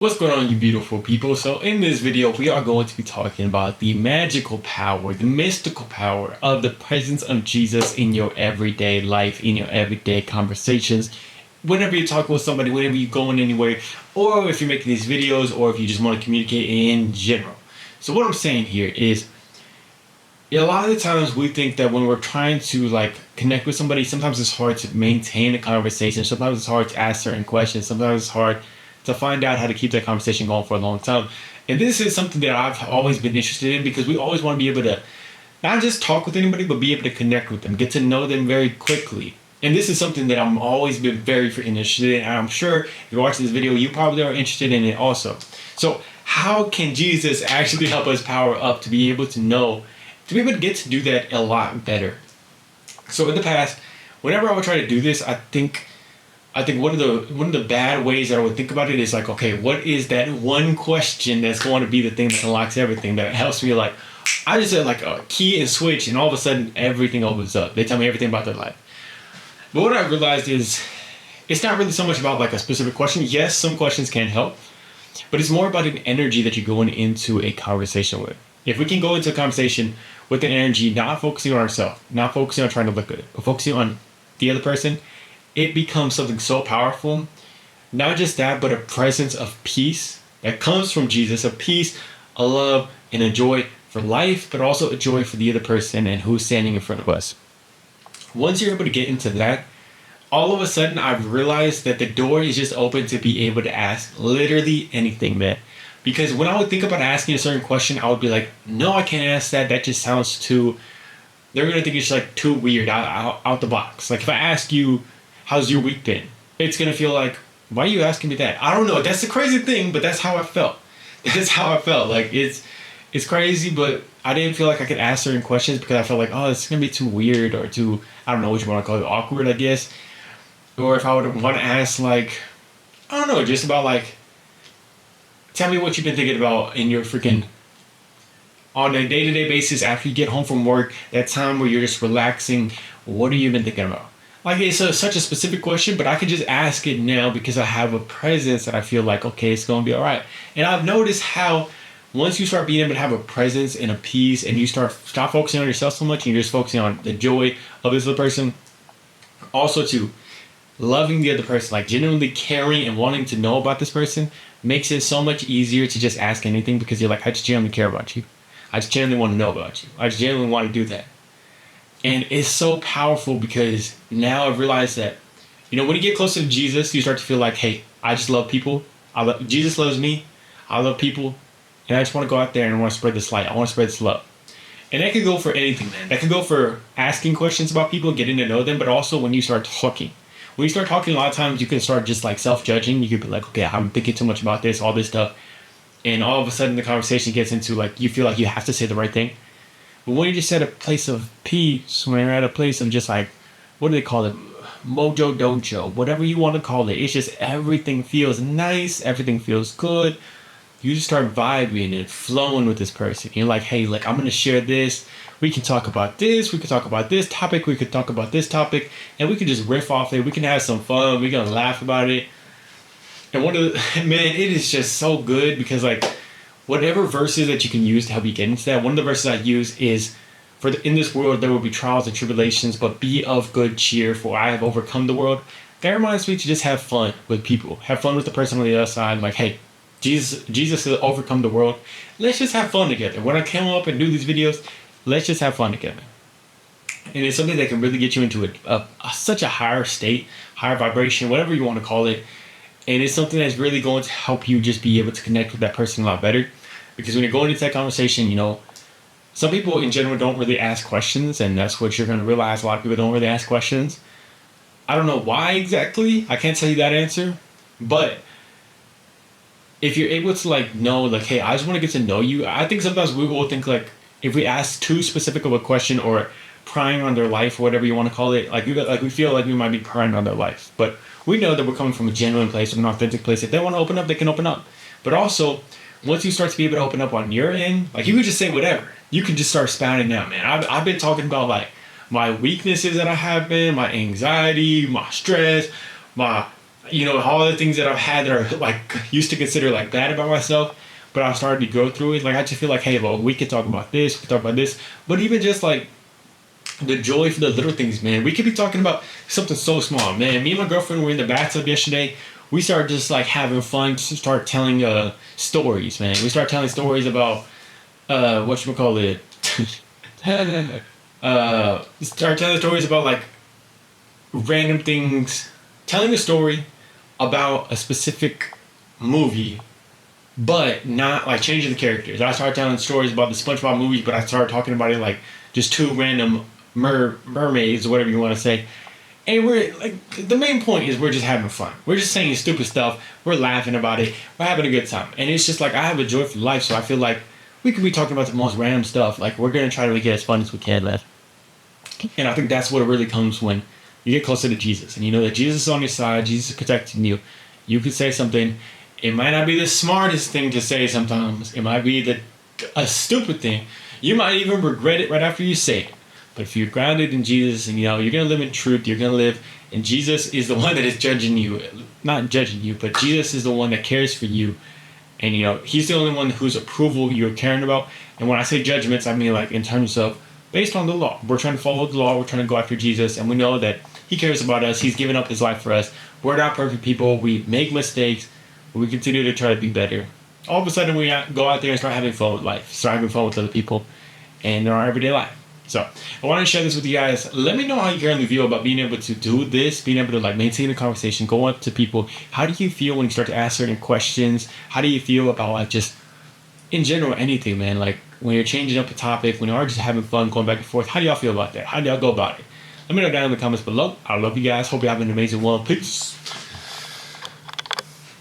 What's going on, you beautiful people? So in this video, we are going to be talking about the magical power, the mystical power of the presence of Jesus in your everyday life, in your everyday conversations. Whenever you're talking with somebody, whenever you're going anywhere, or if you're making these videos, or if you just want to communicate in general. So what I'm saying here is, a lot of the times we think that when we're trying to connect with somebody, sometimes it's hard to maintain a conversation. Sometimes it's hard to ask certain questions. Sometimes it's hard to find out how to keep that conversation going for a long time. And this is something that I've always been interested in because we always want to be able to not just talk with anybody, but be able to connect with them, get to know them very quickly. And this is something that I'm always been very interested in. And I'm sure if you're watching this video, you probably are interested in it also. So how can Jesus actually help us power up to be able to know, to be able to get to do that a lot better? So in the past, whenever I would try to do this, I think one of the bad ways that I would think about it is okay, what is that one question that's going to be the thing that unlocks everything, that helps me I just said a key and switch, and all of a sudden everything opens up. They tell me everything about their life. But what I realized is it's not really so much about a specific question. Yes, some questions can help, but it's more about an energy that you're going into a conversation with. If we can go into a conversation with an energy, not focusing on ourselves, not focusing on trying to look good, but focusing on the other person, it becomes something so powerful. Not just that, but a presence of peace that comes from Jesus, a peace, a love, and a joy for life, but also a joy for the other person and who's standing in front of us. Once you're able to get into that, all of a sudden I've realized that the door is just open to be able to ask literally anything, man. Because when I would think about asking a certain question, I would be like, no, I can't ask that. That just sounds too, they're going to think it's too weird out the box. If I ask you, how's your week been? It's going to feel why are you asking me that? I don't know. That's the crazy thing, but that's how I felt. That's how I felt. It's crazy, but I didn't feel like I could ask certain questions because I felt it's going to be too weird or too, I don't know what you want to call it, awkward, I guess. Or if I would want to ask I don't know, just about tell me what you've been thinking about in your freaking, on a day-to-day basis after you get home from work, that time where you're just relaxing, what have you been thinking about? It's such a specific question, but I can just ask it now because I have a presence that I feel okay, it's going to be all right. And I've noticed how once you start being able to have a presence and a peace and you stop focusing on yourself so much and you're just focusing on the joy of this other person, also too, loving the other person, genuinely caring and wanting to know about this person makes it so much easier to just ask anything because you're I just genuinely care about you. I just genuinely want to know about you. I just genuinely want to do that. And it's so powerful because now I've realized that, when you get closer to Jesus, you start to feel hey, I just love people. Jesus loves me. I love people. And I just want to go out there and I want to spread this light. I want to spread this love. And that could go for anything, man. That could go for asking questions about people, getting to know them, but also when you start talking. When you start talking, a lot of times you can start just self-judging. You could be okay, I'm thinking too much about this, all this stuff. And all of a sudden the conversation gets into you feel you have to say the right thing. But when you're just at a place of peace, when you're at a place of just what do they call it? Mojo dojo, whatever you want to call it. It's just everything feels nice. Everything feels good. You just start vibing and flowing with this person. You're hey, I'm going to share this. We can talk about this. We can talk about this topic. We could talk about this topic. And we can just riff off it. We can have some fun. We're going to laugh about it. And man, it is just so good because whatever verses that you can use to help you get into that. One of the verses I use is, in this world there will be trials and tribulations, but be of good cheer, for I have overcome the world. That reminds me to just have fun with people. Have fun with the person on the other side. Hey, Jesus has overcome the world. Let's just have fun together. When I come up and do these videos, let's just have fun together. And it's something that can really get you into such a higher state, higher vibration, whatever you want to call it. And it's something that's really going to help you just be able to connect with that person a lot better. Because when you're going into that conversation, some people in general don't really ask questions. And that's what you're going to realize. A lot of people don't really ask questions. I don't know why exactly. I can't tell you that answer. But if you're able to know, hey, I just want to get to know you. I think sometimes we will think if we ask too specific of a question or prying on their life, or whatever you want to call it, we feel we might be prying on their life. But we know that we're coming from a genuine place, an authentic place. If they want to open up, they can open up. But also, once you start to be able to open up on your end, you could just say whatever. You can just start spouting out, man. I've been talking about my weaknesses that I have been, my anxiety, my stress, my all the things that I've had that are like used to consider like bad about myself, but I started to go through it. Like I just feel like, hey, well, we could talk about this, we could talk about this, but even just like the joy for the little things, man. We could be talking about something so small, man. Me and my girlfriend were in the bathtub yesterday. We started just like having fun, just start telling stories, man. We started telling stories about whatchamacallit. Start telling stories about like random things, telling a story about a specific movie, but not like changing the characters. I started telling stories about the SpongeBob movies, but I started talking about it like just two random mermaids or whatever you want to say. And we're like, the main point is we're just having fun. We're just saying stupid stuff. We're laughing about it. We're having a good time. And it's just like, I have a joyful life, so I feel like we could be talking about the most random stuff. Like, we're going to try to make it as fun as we can, man. And I think that's what it really comes when you get closer to Jesus. And you know that Jesus is on your side. Jesus is protecting you. You could say something. It might not be the smartest thing to say sometimes. It might be a stupid thing. You might even regret it right after you say it. But if you're grounded in Jesus and, you're going to live in truth, you're going to live, and Jesus is the one that is judging you. Not judging you, but Jesus is the one that cares for you. And, he's the only one whose approval you're caring about. And when I say judgments, I mean like in terms of based on the law. We're trying to follow the law. We're trying to go after Jesus. And we know that he cares about us. He's given up his life for us. We're not perfect people. We make mistakes. But we continue to try to be better. All of a sudden, we go out there and start having fun with life. Start having fun with other people and in our everyday life. So I want to share this with you guys. Let me know how you currently feel about being able to do this, being able to like maintain a conversation, go up to people. How do you feel when you start to ask certain questions? How do you feel about like just in general anything, man? Like when you're changing up a topic, when you're just having fun, going back and forth. How do y'all feel about that? How do y'all go about it? Let me know down in the comments below. I love you guys. Hope you have an amazing one. Peace.